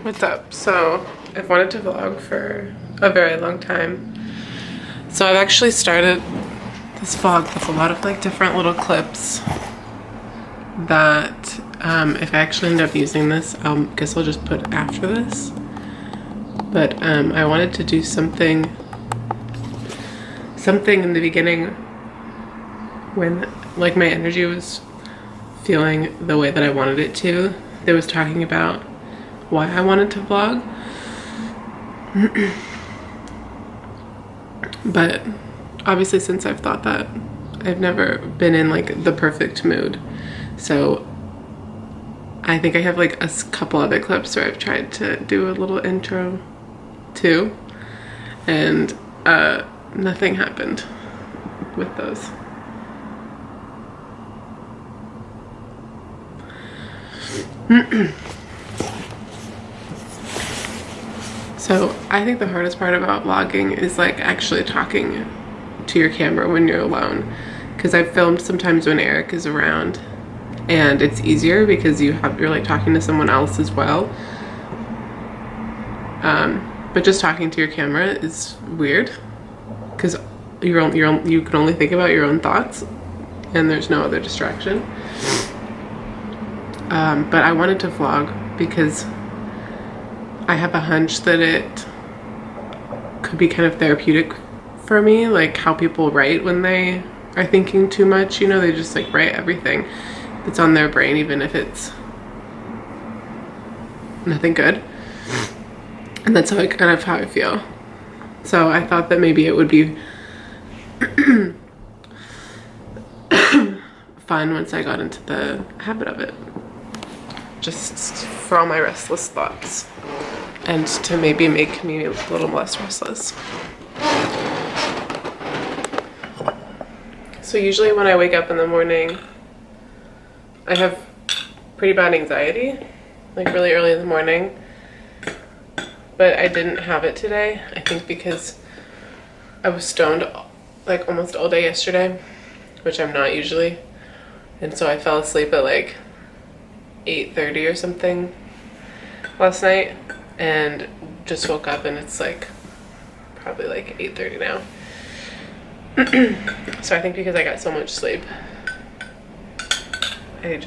What's up? So I've wanted to vlog for a very long time. So I've actually started this vlog with a lot of like different little clips that if I actually end up using this, I guess I'll just put after this. But I wanted to do something in the beginning when like my energy was feeling the way that I wanted it to. That was talking about why I wanted to vlog. But obviously since I've thought that, I've never been in like the perfect mood. So I think I have like a couple other clips where I've tried to do a little intro too, and nothing happened with those. So I think the hardest part about vlogging is like actually talking to your camera when you're alone, because I've filmed sometimes when Eric is around and it's easier because you're like talking to someone else as well. But just talking to your camera is weird because you can only think about your own thoughts and there's no other distraction. But I wanted to vlog because I have a hunch that it could be kind of therapeutic for me, like how people write when they are thinking too much, you know, they just like write everything that's on their brain, even if it's nothing good. And that's how I feel. So I thought that maybe it would be fun once I got into the habit of it, just for all my restless thoughts and to maybe make me a little less restless. So usually when I wake up in the morning, I have pretty bad anxiety, like really early in the morning, but I didn't have it today. I think because I was stoned like almost all day yesterday, which I'm not usually, and so I fell asleep at like 8:30 or something last night and just woke up and it's like probably like 8:30 now. So I think because I got so much sleep, I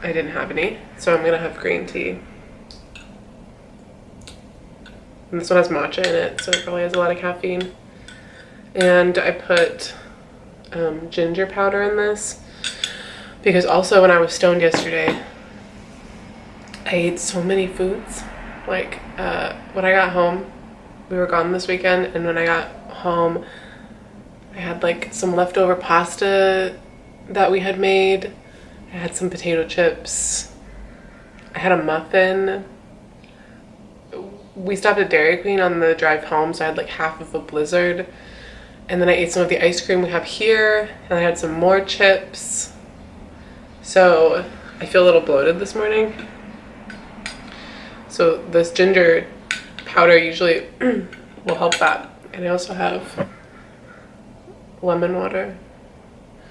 didn't have any. So I'm gonna have green tea. And this one has matcha in it, so it probably has a lot of caffeine. And I put ginger powder in this because also when I was stoned yesterday, I ate so many foods. Like when I got home, we were gone this weekend, and when I got home, I had like some leftover pasta that we had made. I had some potato chips. I had a muffin. We stopped at Dairy Queen on the drive home, so I had like half of a Blizzard. And then I ate some of the ice cream we have here, and I had some more chips. So I feel a little bloated this morning. So this ginger powder usually will help that. And I also have lemon water.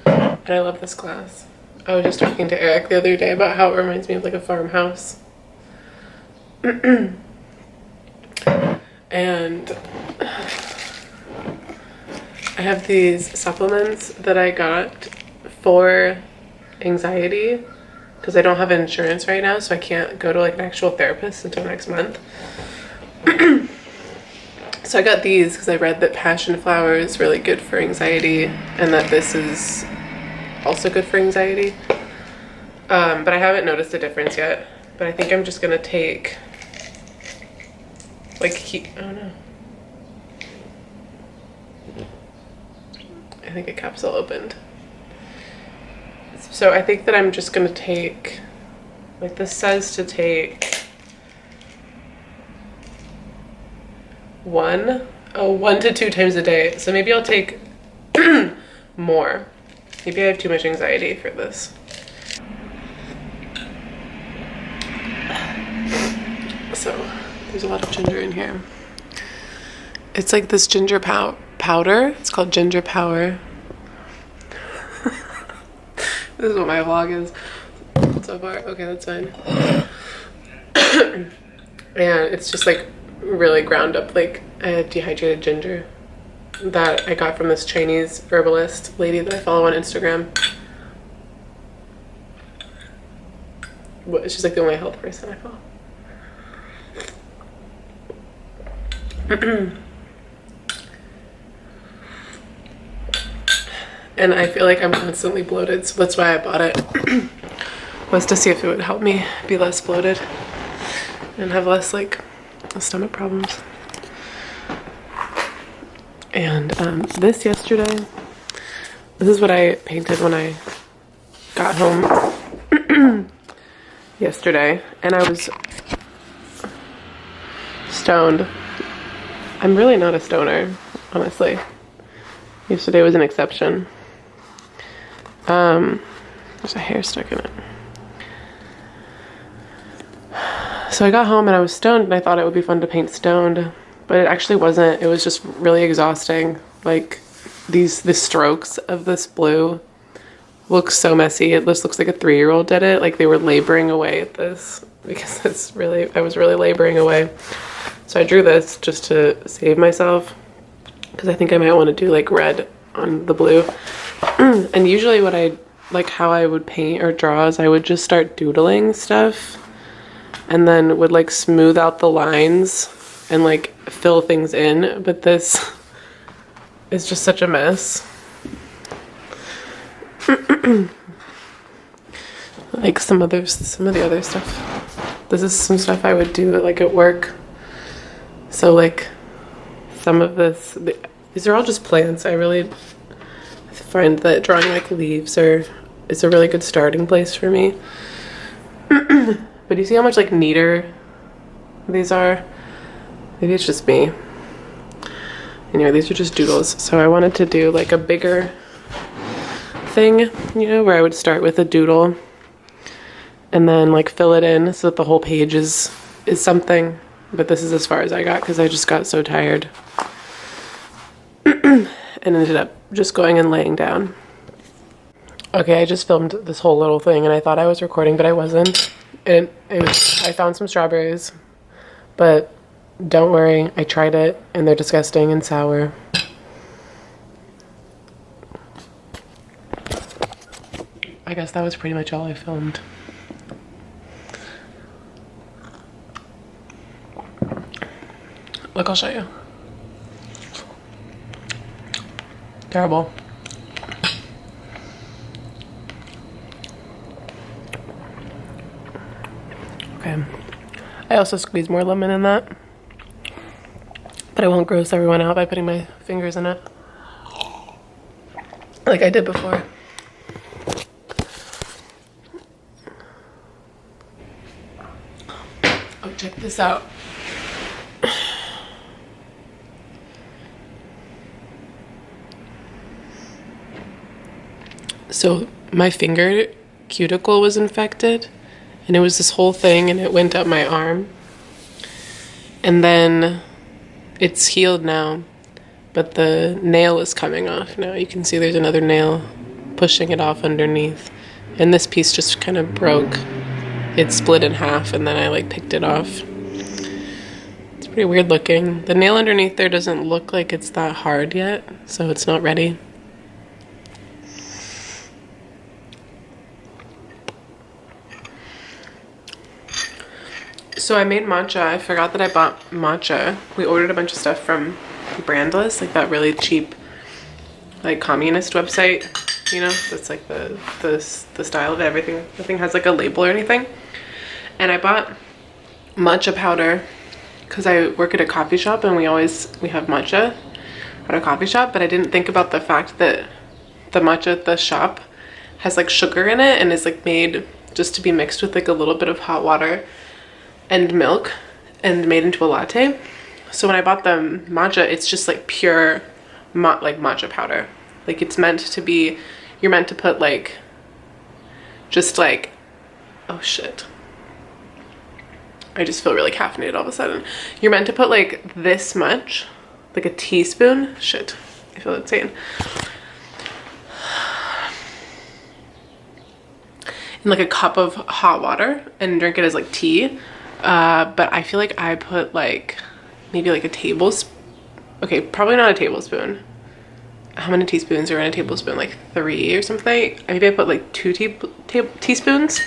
And I love this glass. I was just talking to Eric the other day about how it reminds me of like a farmhouse. And I have these supplements that I got for anxiety because I don't have insurance right now, so I can't go to like an actual therapist until next month. So I got these because I read that passion flower is really good for anxiety and that this is also good for anxiety. But I haven't noticed a difference yet. But I think I'm just gonna take like oh no. I think a capsule opened. So I think that I'm just gonna take, like this says to take 1 to 2 times a day. So maybe I'll take more. Maybe I have too much anxiety for this. So there's a lot of ginger in here. It's like this ginger powder. It's called ginger power. This is what my vlog is so far. Okay, that's fine. And it's just like really ground up like dehydrated ginger that I got from this Chinese herbalist lady that I follow on Instagram. She's like the only health person I follow. And I feel like I'm constantly bloated, so that's why I bought it. Was to see if it would help me be less bloated and have less like stomach problems. And this yesterday, this is what I painted when I got home yesterday, and I was stoned. I'm really not a stoner, honestly. Yesterday was an exception. There's a hair stuck in it. So I got home and I was stoned, and I thought it would be fun to paint stoned, but it actually wasn't. It was just really exhausting. Like the strokes of this blue look so messy. It just looks like a 3-year-old did it. Like they were laboring away at this, because I was really laboring away. So I drew this just to save myself, because I think I might want to do like red on the blue. And usually how I would paint or draw is I would just start doodling stuff and then would like smooth out the lines and like fill things in. But this is just such a mess. Like some of the other stuff. This is some stuff I would do like at work. So like some of these are all just plants. I really find that drawing like leaves is a really good starting place for me. But you see how much like neater these are? Maybe it's just me. Anyway, these are just doodles. So I wanted to do like a bigger thing, you know, where I would start with a doodle and then like fill it in so that the whole page is something. But this is as far as I got because I just got so tired. And ended up just going and laying down. Okay, I just filmed this whole little thing and I thought I was recording, but I wasn't. And I found some strawberries, but don't worry, I tried it and they're disgusting and sour. I guess that was pretty much all I filmed. Look, I'll show you. Terrible. Okay. I also squeeze more lemon in that, but I won't gross everyone out by putting my fingers in it like I did before. Oh, check this out. So my finger cuticle was infected and it was this whole thing and it went up my arm. And then it's healed now, but the nail is coming off now. You can see there's another nail pushing it off underneath. And this piece just kind of broke. It split in half and then I like picked it off. It's pretty weird looking. The nail underneath there doesn't look like it's that hard yet, so it's not ready. So I made matcha. I forgot that I bought matcha. We ordered a bunch of stuff from Brandless, like that really cheap, like communist website, you know, that's like the style of everything. Nothing has like a label or anything. And I bought matcha powder because I work at a coffee shop and we have matcha at a coffee shop, but I didn't think about the fact that the matcha at the shop has like sugar in it and is like made just to be mixed with like a little bit of hot water and milk and made into a latte. So when I bought the matcha, it's just like pure like matcha powder. Like it's meant to be, you're meant to put like, just like, oh shit. I just feel really caffeinated all of a sudden. You're meant to put like this much, like a teaspoon. Shit, I feel insane. In like a cup of hot water and drink it as like tea. But I feel like I put like maybe like a tablespoon. Okay, probably not a tablespoon. How many teaspoons are in a tablespoon? Like 3 or something. Maybe I put like 2 teaspoons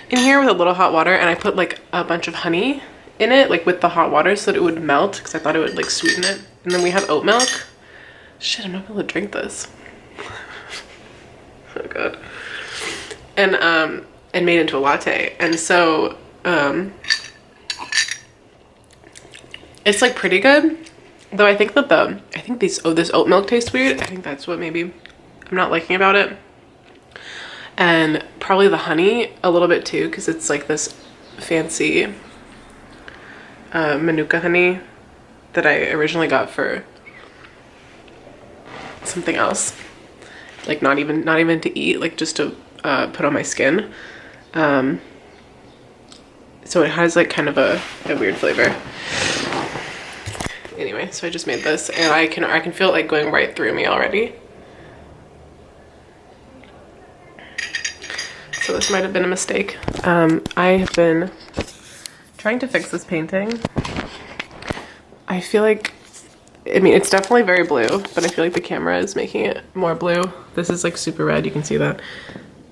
in here with a little hot water, and I put like a bunch of honey in it, like with the hot water, so that it would melt, because I thought it would like sweeten it. And then we have oat milk. Shit, I'm not able to drink this. Oh god. And made into a latte. And so it's like pretty good. Though I think that this oat milk tastes weird. I think that's what maybe I'm not liking about it. And probably the honey a little bit too, because it's like this fancy Manuka honey that I originally got for something else. Like not even to eat, like just to put on my skin. So it has like kind of a weird flavor. Anyway, so I just made this, and I can feel it like going right through me already. So this might have been a mistake. I have been trying to fix this painting. I feel like, I mean, it's definitely very blue, but I feel like the camera is making it more blue. This is like super red, you can see that.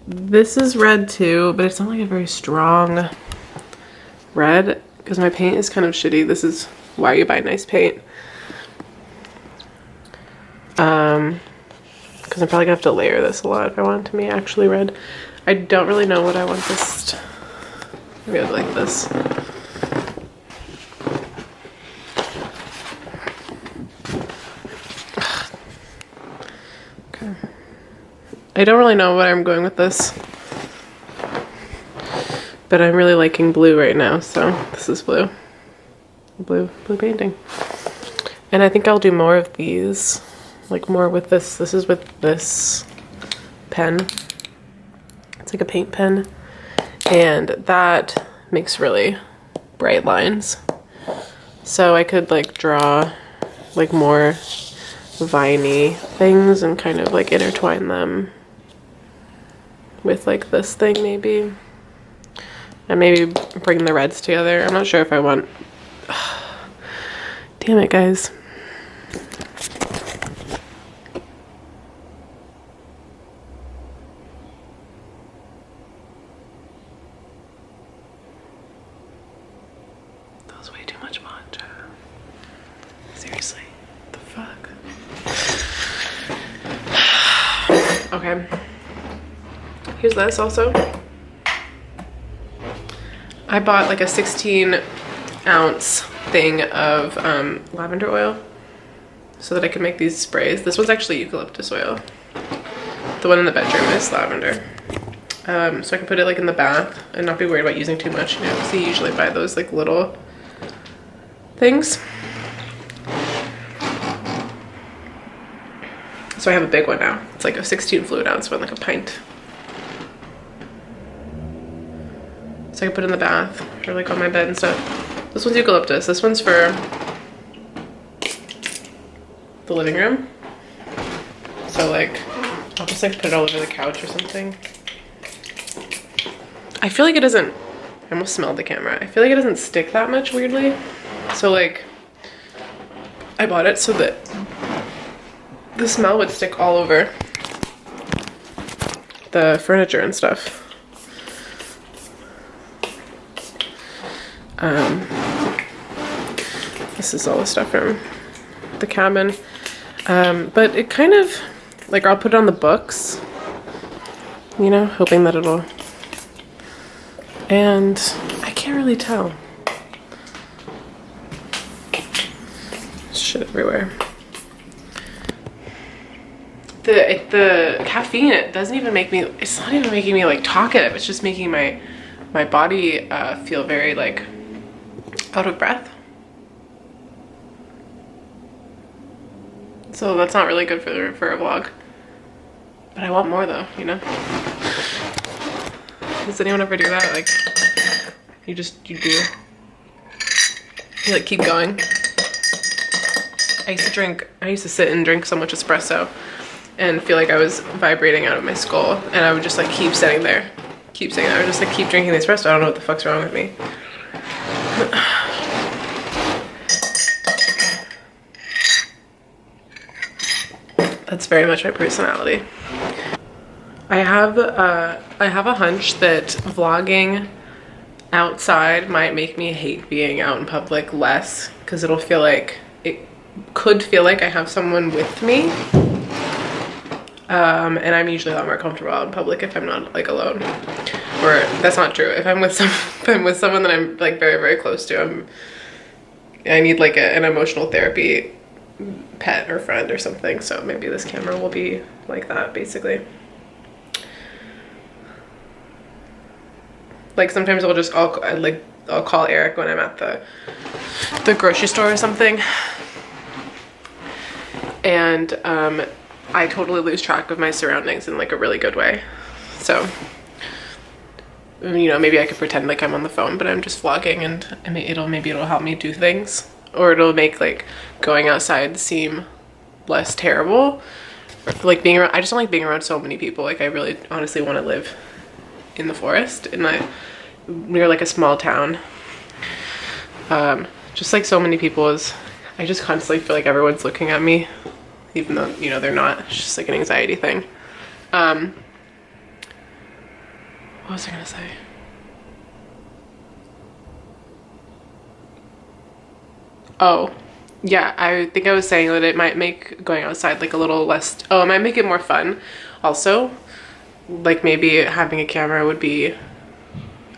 This is red too, but it's not like a very strong red, because my paint is kind of shitty. This is why you buy nice paint. Because I'm probably gonna have to layer this a lot if I want it to be actually red. I don't really know what I want this to, maybe I'd like this. Okay. I don't really know where I'm going with this, but I'm really liking blue right now, so this is blue. Blue painting. And I think I'll do more of these, like more with this. This is with this pen. It's like a paint pen, and that makes really bright lines. So I could like draw like more viney things and kind of like intertwine them with like this thing maybe. And maybe bring the reds together. I'm not sure if I want... Damn it, guys. That was way too much matcha. Seriously, what the fuck? Okay. Here's this also. I bought like a 16-ounce thing of lavender oil so that I could make these sprays. This one's actually eucalyptus oil. The one in the bedroom is lavender. So I can put it like in the bath and not be worried about using too much, you know, because you usually buy those like little things. So I have a big one now. It's like a 16 fluid ounce one, like a pint. So I can put it in the bath or like on my bed and stuff. This one's eucalyptus. This one's for the living room. So like, I'll just like put it all over the couch or something. I feel like it doesn't, I almost smelled the camera. I feel like it doesn't stick that much weirdly. So like, I bought it so that the smell would stick all over the furniture and stuff. This is all the stuff from the cabin. But it kind of, like, I'll put it on the books, you know, hoping that it'll, and I can't really tell. Shit everywhere. The caffeine, it doesn't even make me, it's not even making me like talkative. It's just making my body feel very like out of breath. So that's not really good for a vlog. But I want more though, you know? Does anyone ever do that? Like, you like keep going. I used to sit and drink so much espresso and feel like I was vibrating out of my skull, and I would just like keep sitting there. I would just like keep drinking the espresso. I don't know what the fuck's wrong with me. That's very much my personality. I have a hunch that vlogging outside might make me hate being out in public less, because it could feel like I have someone with me. And I'm usually a lot more comfortable out in public if I'm not like alone. Or that's not true. If I'm with someone that I'm like very, very close to, I need like an emotional therapy pet or friend or something. So maybe this camera will be like that, basically. Like sometimes I'll call Eric when I'm at the grocery store or something, and I totally lose track of my surroundings in like a really good way. So, you know, maybe I could pretend like I'm on the phone, but I'm just vlogging, and I mean, maybe it'll help me do things, or it'll make like going outside seem less terrible. Or like being around, I just don't like being around so many people. Like I really honestly want to live in the forest, near like a small town. Just like so many people I just constantly feel like everyone's looking at me, even though, you know, they're not. It's just like an anxiety thing. What was I gonna say? Oh, yeah, I think I was saying that it might make going outside like a little less, it might make it more fun. Also, like maybe having a camera would be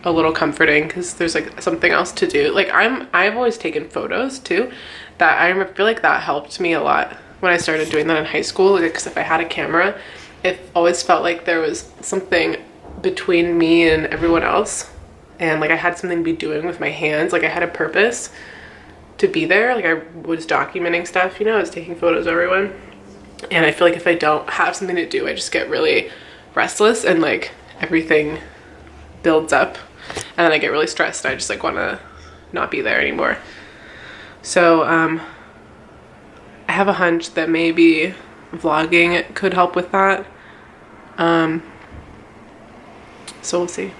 a little comforting because there's like something else to do. Like I've always taken photos too. That I feel like that helped me a lot when I started doing that in high school. Because if I had a camera, it always felt like there was something between me and everyone else, and like I had something to be doing with my hands. Like I had a purpose to be there. Like I was documenting stuff, you know, I was taking photos of everyone. And I feel like if I don't have something to do, I just get really restless and like everything builds up, and then I get really stressed. I just like want to not be there anymore. So I have a hunch that maybe vlogging could help with that. So we'll see.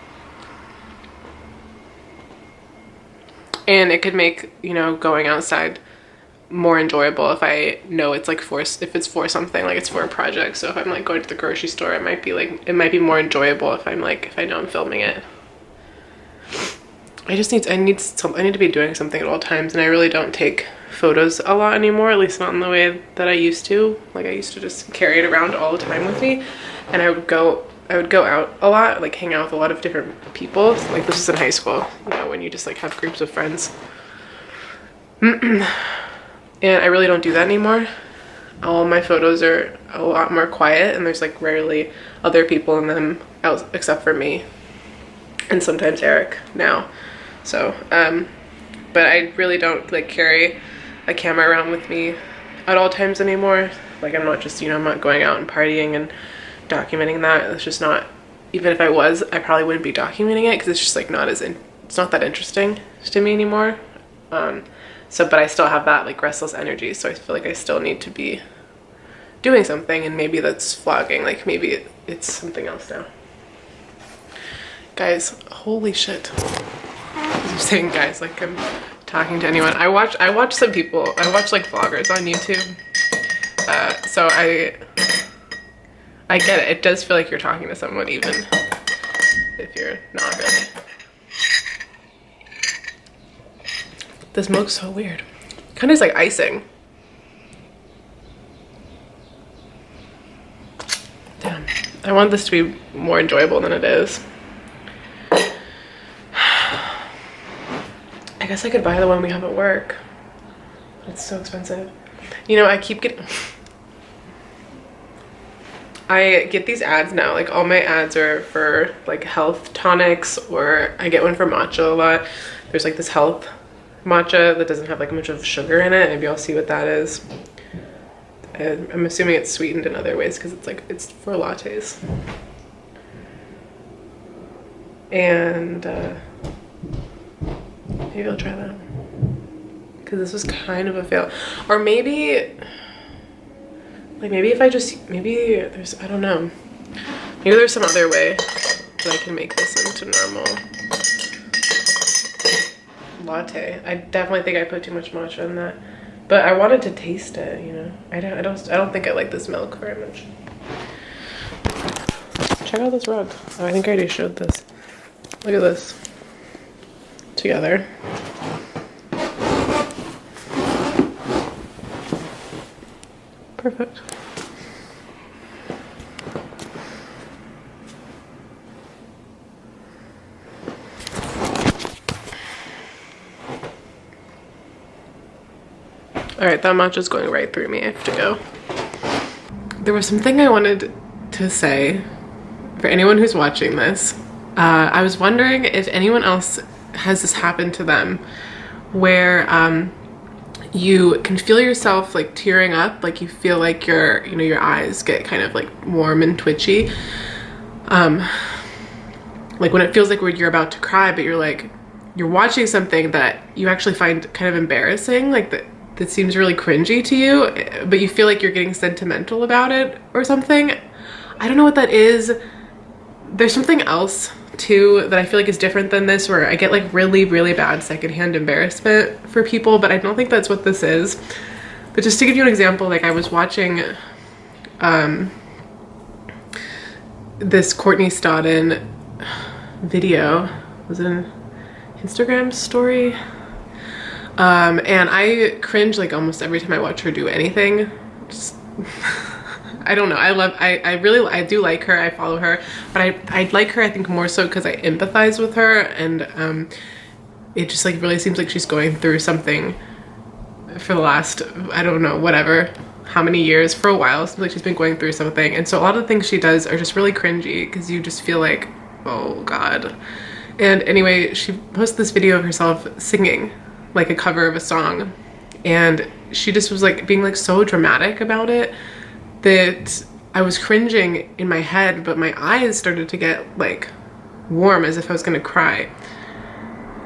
And it could make, you know, going outside more enjoyable if I know it's like if it's for something, like it's for a project. So if I'm like going to the grocery store, it might be more enjoyable if I know I'm filming it. I need to be doing something at all times, and I really don't take photos a lot anymore, at least not in the way that I used to. Like I used to just carry it around all the time with me, and I would go out a lot, like hang out with a lot of different people. Like this was in high school, you know, when you just like have groups of friends. And I really don't do that anymore. All my photos are a lot more quiet, and there's like rarely other people in them except for me and sometimes Eric now. So but I really don't like carry a camera around with me at all times anymore. Like I'm not just, you know, I'm not going out and partying and documenting that. It's just not, even if I was, I probably wouldn't be documenting it because it's just like it's not that interesting to me anymore. But I still have that like restless energy, so I feel like I still need to be doing something, and maybe that's vlogging. Like maybe it's something else now. Guys, holy shit. I'm saying guys like I'm talking to anyone. I watch some people, I watch like vloggers on YouTube. So I get it. It does feel like you're talking to someone even if you're not really. The smoke's so weird. Kind of is like icing. Damn. I want this to be more enjoyable than it is. I guess I could buy the one we have at work. It's so expensive. You know, I get these ads now. Like all my ads are for like health tonics, or I get one for matcha a lot. There's like this health matcha that doesn't have like much of sugar in it. Maybe I'll see what that is. And I'm assuming it's sweetened in other ways because it's for lattes. And maybe I'll try that because this was kind of a fail. Or maybe if I just, I don't know. Maybe there's some other way that I can make this into normal latte. I definitely think I put too much matcha in that. But I wanted to taste it, you know. I don't think I like this milk very much. Check out this rug. Oh, I think I already showed this. Look at this. Together. Perfect. All right, that matcha's going right through me. I have to go. There was something I wanted to say for anyone who's watching this. I was wondering if anyone else has this happen to them where you can feel yourself like tearing up, like you feel like your eyes get kind of like warm and twitchy. Like when it feels like you're about to cry, but you're watching something that you actually find kind of embarrassing, like that seems really cringy to you, but you feel like you're getting sentimental about it or something. I don't know what that is. There's something else too that I feel like is different than this, where I get like really, really bad secondhand embarrassment for people, but I don't think that's what this is. But just to give you an example, like I was watching this Courtney Stodden video. Was it an Instagram story? And I cringe like almost every time I watch her do anything. Just I don't know. I do like her. I follow her, but I like her, I think, more so because I empathize with her, and it just like really seems like she's going through something for the last, I don't know, whatever, how many years, for a while. It seems like she's been going through something, and so a lot of the things she does are just really cringy because you just feel like, oh God. And anyway, she posted this video of herself singing like a cover of a song, and she just was like being like so dramatic about it that I was cringing in my head, but my eyes started to get like warm as if I was gonna cry,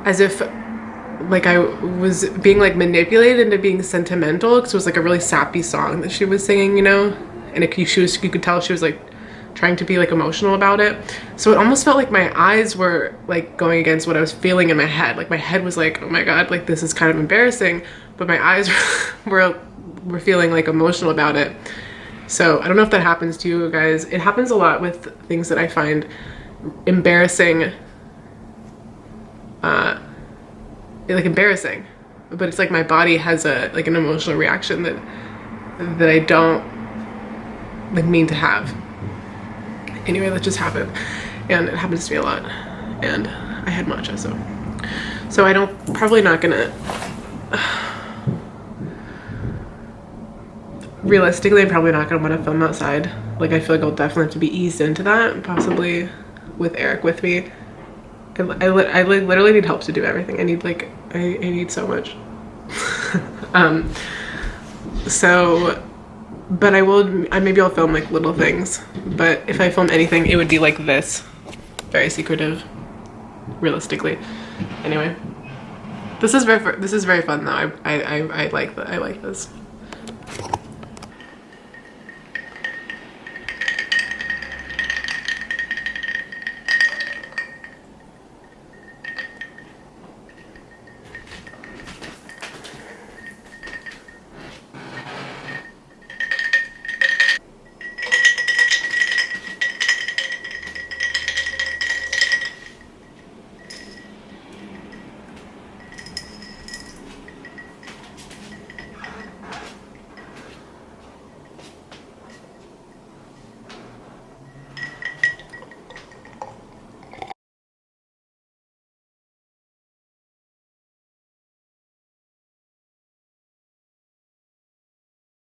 as if like I was being like manipulated into being sentimental, because it was like a really sappy song that she was singing, you know, and you could tell she was like trying to be like emotional about it. So it almost felt like my eyes were like going against what I was feeling in my head. Like my head was like, oh my God, like this is kind of embarrassing, but my eyes were feeling like emotional about it. So I don't know if that happens to you guys. It happens a lot with things that I find embarrassing, like embarrassing, but it's like my body has an emotional reaction that I don't like mean to have. Anyway, that just happened, and it happens to me a lot, and I had matcha, so I don't, probably not gonna, realistically, I'm probably not gonna want to film outside. Like I feel like I'll definitely have to be eased into that, possibly with Eric with me. I literally need help to do everything. I need like, I need so much. So, but maybe I'll film like little things, but if I film anything, it would be like this, very secretive, realistically. Anyway, this is very fun though. I like this.